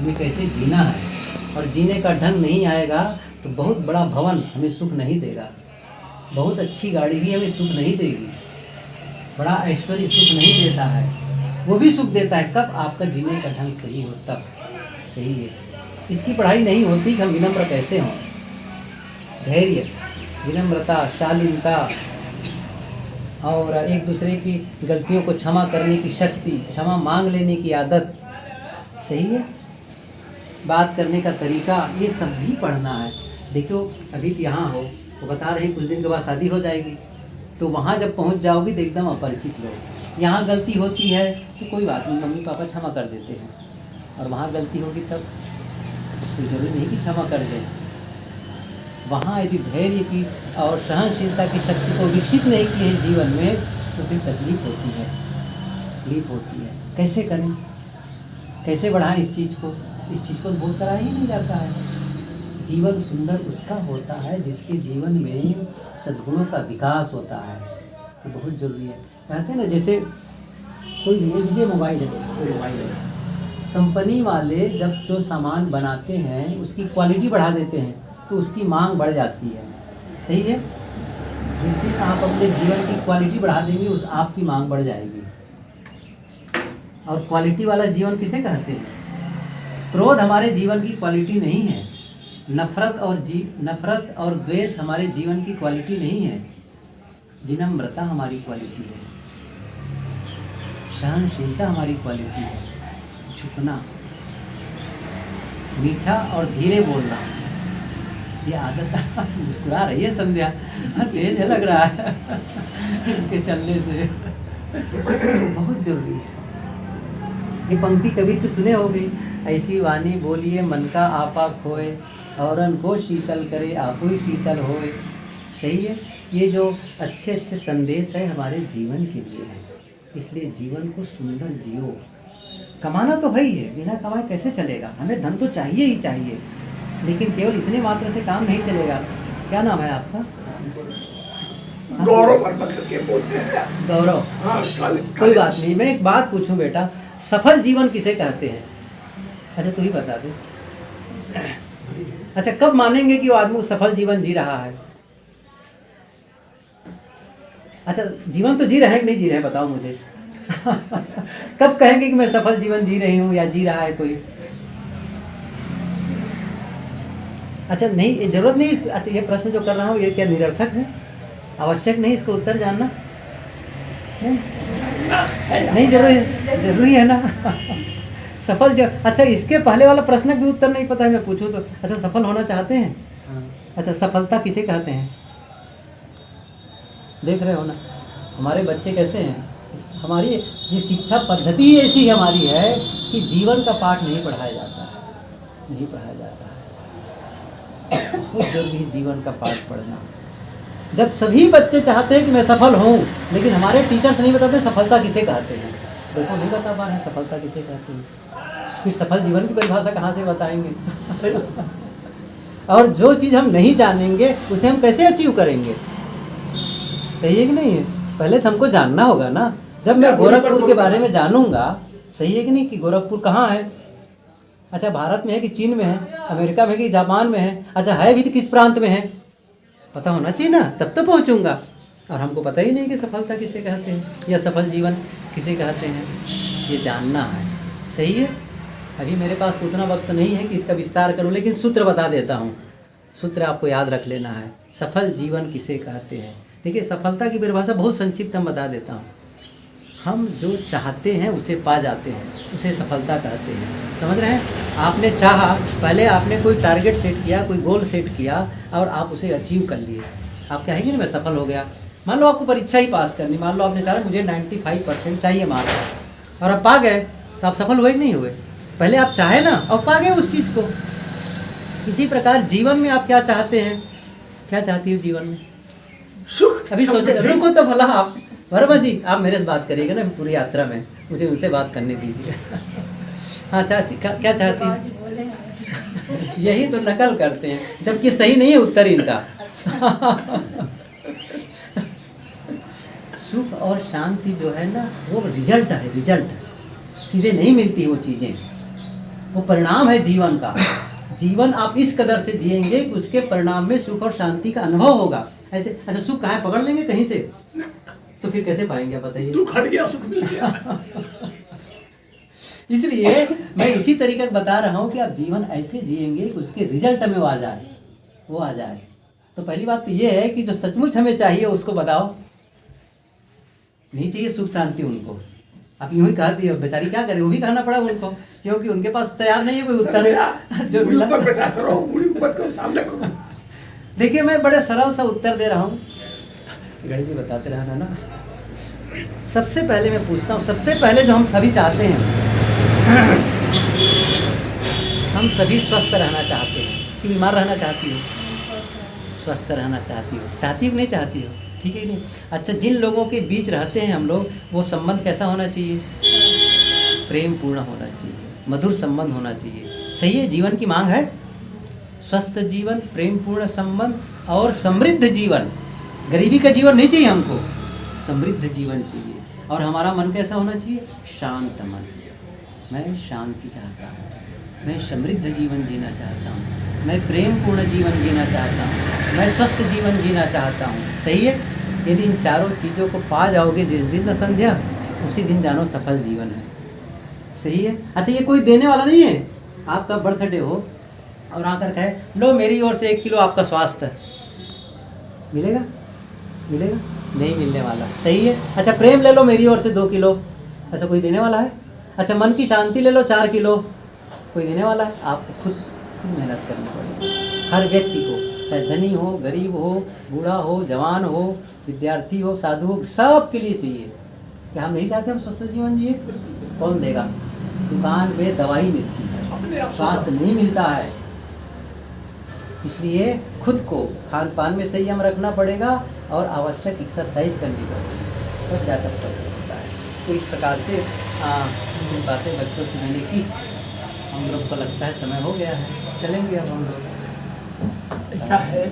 हमें कैसे जीना है। और जीने का ढंग नहीं आएगा तो बहुत बड़ा भवन हमें सुख नहीं देगा, बहुत अच्छी गाड़ी भी हमें सुख नहीं देगी, बड़ा ऐश्वर्य सुख नहीं देता है। वो भी सुख देता है कब आपका जीने का ढंग सही हो, तब सही है। इसकी पढ़ाई नहीं होती कि हम विनम्र कैसे हों। धैर्य, विनम्रता, शालीनता और एक दूसरे की गलतियों को क्षमा करने की शक्ति, क्षमा मांग लेने की आदत, सही है, बात करने का तरीका, ये सब भी पढ़ना है। देखो अभी तो यहाँ हो, वो बता रहे कुछ दिन के बाद शादी हो जाएगी, तो वहाँ जब पहुँच जाओगी तो एकदम अपरिचित लोग। यहाँ गलती होती है तो कोई बात नहीं, मम्मी पापा क्षमा कर देते हैं, और वहाँ गलती होगी तब कोई ज़रूरी नहीं कि क्षमा कर दें। वहाँ यदि धैर्य की और सहनशीलता की शक्ति को विकसित नहीं किए हैं जीवन में, तो फिर तकलीफ होती है, तकलीफ होती है। कैसे करें, कैसे बढ़ाएं इस चीज़ को? इस चीज़ को बोध कराया ही नहीं जाता है। जीवन सुंदर उसका होता है जिसके जीवन में सद्गुणों का विकास होता है, ये बहुत ज़रूरी है। कहते हैं ना, जैसे कोई भी, जैसे मोबाइल है, कोई मोबाइल है, कंपनी वाले जब जो सामान बनाते हैं उसकी क्वालिटी बढ़ा देते हैं तो उसकी मांग बढ़ जाती है, सही है। जिस दिन आप अपने जीवन की क्वालिटी बढ़ा देंगे उस आपकी मांग बढ़ जाएगी। और क्वालिटी वाला जीवन किसे कहते हैं? क्रोध हमारे जीवन की क्वालिटी नहीं है, नफरत और द्वेष हमारे जीवन की क्वालिटी नहीं है, विनम्रता हमारी क्वालिटी है, सहनशीलता हमारी क्वालिटी है, झुकना, मीठा और धीरे बोलना, ये आदत। मुस्कुरा रही है संध्या, तेज लग रहा है इनके चलने से। बहुत जरूरी है। ये पंक्ति कबीर की सुने होगी, ऐसी वाणी बोलिए मन का आपा खोए, औरन को शीतल करे आपो ही शीतल होए। सही है। ये जो अच्छे अच्छे संदेश है हमारे जीवन के लिए है, इसलिए जीवन को सुंदर जियो। कमाना तो है ही है, बिना कमाए कैसे चलेगा? हमें धन तो चाहिए ही चाहिए, लेकिन केवल इतने मात्र से काम नहीं चलेगा। क्या नाम है आपका? गौरव करके बोलते हैं। गौरव। कोई बात नहीं, मैं एक बात पूछूं बेटा, सफल जीवन किसे कहते हैं? अच्छा तू ही बता दे। अच्छा कब मानेंगे कि वो आदमी सफल जीवन जी रहा है? अच्छा जीवन तो जी रहे हैं कि नहीं जी रहे हैं, बताओ मुझे। कब कहेंगे कि मैं सफल जीवन जी रही हूँ या जी रहा है कोई? अच्छा नहीं, जरूरत नहीं। अच्छा ये प्रश्न जो कर रहा हूँ ये क्या निरर्थक है? आवश्यक नहीं इसको उत्तर जानना? नहीं जरूरी है ना। सफल अच्छा इसके पहले वाला प्रश्न भी उत्तर नहीं पता है, मैं पूछूं तो। अच्छा सफल होना चाहते हैं? अच्छा सफलता किसे कहते हैं? देख रहे हो ना हमारे बच्चे कैसे हैं। हमारी ये शिक्षा पद्धति ऐसी हमारी है कि जीवन का पाठ नहीं पढ़ाया जाता है, नहीं पढ़ाया जाता है। बहुत जरूरी है जीवन का पाठ पढ़ना। जब सभी बच्चे चाहते हैं कि मैं सफल हूँ, लेकिन हमारे टीचर्स नहीं बताते सफलता किसे कहते हैं। देखो नहीं बता पा रहे सफलता किसे कहते हैं, फिर सफल जीवन की परिभाषा कहाँ से बताएंगे? और जो चीज़ हम नहीं जानेंगे उसे हम कैसे अचीव करेंगे? सही है कि नहीं है? पहले तो हमको जानना होगा ना। जब मैं गोरखपुर के बारे में जानूंगा, सही है कि नहीं, कि गोरखपुर कहाँ है? अच्छा भारत में है कि चीन में है, अमेरिका में है कि जापान में है? अच्छा है भी तो किस प्रांत में है? पता होना चाहिए ना, तब तो पहुँचूंगा। और हमको पता ही नहीं कि सफलता किसे कहते हैं या सफल जीवन किसे कहते हैं, ये जानना है। सही है। अभी मेरे पास तो उतना वक्त नहीं है कि इसका विस्तार करूं, लेकिन सूत्र बता देता हूं। सूत्र आपको याद रख लेना है। सफल जीवन किसे कहते हैं? देखिए सफलता की परिभाषा बहुत संक्षिप्त हम बता देता हूं। हम जो चाहते हैं उसे पा जाते हैं, उसे सफलता कहते हैं। समझ रहे हैं? आपने चाहा, पहले आपने कोई टारगेट सेट किया, कोई गोल सेट किया और आप उसे अचीव कर लिए। आप कहेंगे ना मैं सफल हो गया। मान लो आपको परीक्षा ही पास करनी, मान लो आपने चाहा मुझे 95% चाहिए मार्क्स, और आप पा गए, तो आप सफल हुए कि नहीं हुए? पहले आप चाहे ना और पा गए उस चीज़ को। इसी प्रकार जीवन में आप क्या चाहते हैं? क्या चाहती हो जीवन में? सुख। अभी सोचे, रुको तो भला आप। वर्मा जी आप मेरे से बात करिएगा ना पूरी यात्रा में, मुझे उनसे बात करने दीजिए। हाँ चाहती, क्या चाहती? यही तो नकल करते हैं, जबकि सही नहीं है उत्तर इनका। सुख और शांति जो है ना वो रिजल्ट है, रिजल्ट सीधे नहीं मिलती वो चीज़ें। वो परिणाम है जीवन का। जीवन आप इस कदर से जिएंगे कि उसके परिणाम में सुख और शांति का अनुभव होगा। ऐसे अच्छा सुख कहाँ पकड़ लेंगे कहीं से, तो फिर कैसे पाएंगे आप बताइए। दुख हट गया, सुख मिल गया। इसलिए मैं इसी तरीके का बता रहा हूँ कि आप जीवन ऐसे जिएंगे कि उसके रिजल्ट में वो आ जाए। तो पहली बात तो ये है कि जो सचमुच हमें चाहिए उसको बताओ। नहीं चाहिए सुख शांति उनको, आप यूं ही कह दिए, बेचारी क्या करे, वो भी कहना पड़ा उनको, क्योंकि उनके पास तैयार नहीं है कोई उत्तर जो मिला। ऊपर बैठा करो, मुड़ी ऊपर करो, सामने करो। देखिए मैं बड़े सरल सा उत्तर दे रहा हूँ, गणेश जी बताते रहना ना। सबसे पहले मैं पूछता हूँ, सबसे पहले जो हम सभी चाहते हैं, हम सभी स्वस्थ रहना चाहते हैं कि बीमार रहना चाहती हो? स्वस्थ रहना चाहती हो, चाहती हो नहीं चाहती हो? ठीक है नहीं? अच्छा, जिन लोगों के बीच रहते हैं हम लोग, वो संबंध कैसा होना चाहिए? प्रेम पूर्ण होना चाहिए, मधुर संबंध होना चाहिए। सही है, जीवन की मांग है स्वस्थ जीवन, प्रेम पूर्ण संबंध और समृद्ध जीवन। गरीबी का जीवन नहीं चाहिए हमको, समृद्ध जीवन चाहिए। और हमारा मन कैसा होना चाहिए? शांत मन। मैं शांति चाहता हूँ, मैं समृद्ध जीवन जीना चाहता हूँ, मैं प्रेम पूर्ण जीवन जीना चाहता हूँ, मैं स्वस्थ जीवन जीना चाहता हूँ। सही है? यदि इन चारों चीज़ों को पा जाओगे जिस दिन न संध्या, उसी दिन जानो सफल जीवन है। सही है? अच्छा, ये कोई देने वाला नहीं है। आपका बर्थडे हो और आकर कहे लो मेरी ओर से 1 किलो आपका स्वास्थ्य, मिलेगा? मिलेगा? नहीं मिलने वाला। सही है? अच्छा, प्रेम ले लो मेरी ओर से 2 किलो, ऐसा कोई देने वाला है? अच्छा, मन की शांति ले लो 4 किलो, कोई देने वाला है? आपको खुद मेहनत करनी पड़ेगी। हर व्यक्ति को, चाहे धनी हो, गरीब हो, बूढ़ा हो, जवान हो, विद्यार्थी हो, साधु हो, सब के लिए चाहिए। क्या हम नहीं चाहते हम स्वस्थ जीवन जिए? कौन देगा? दुकान पे दवाई मिलती है, स्वास्थ्य नहीं मिलता है। इसलिए खुद को खान पान में संयम रखना पड़ेगा और आवश्यक एक्सरसाइज करनी पड़ेगी, तब जाकर सब होता है। तो इस प्रकार से जिन बातें बच्चों से मैंने की, हम लोग को लगता है समय हो गया है, चलेंगे अब हम लोग। ऐसा है।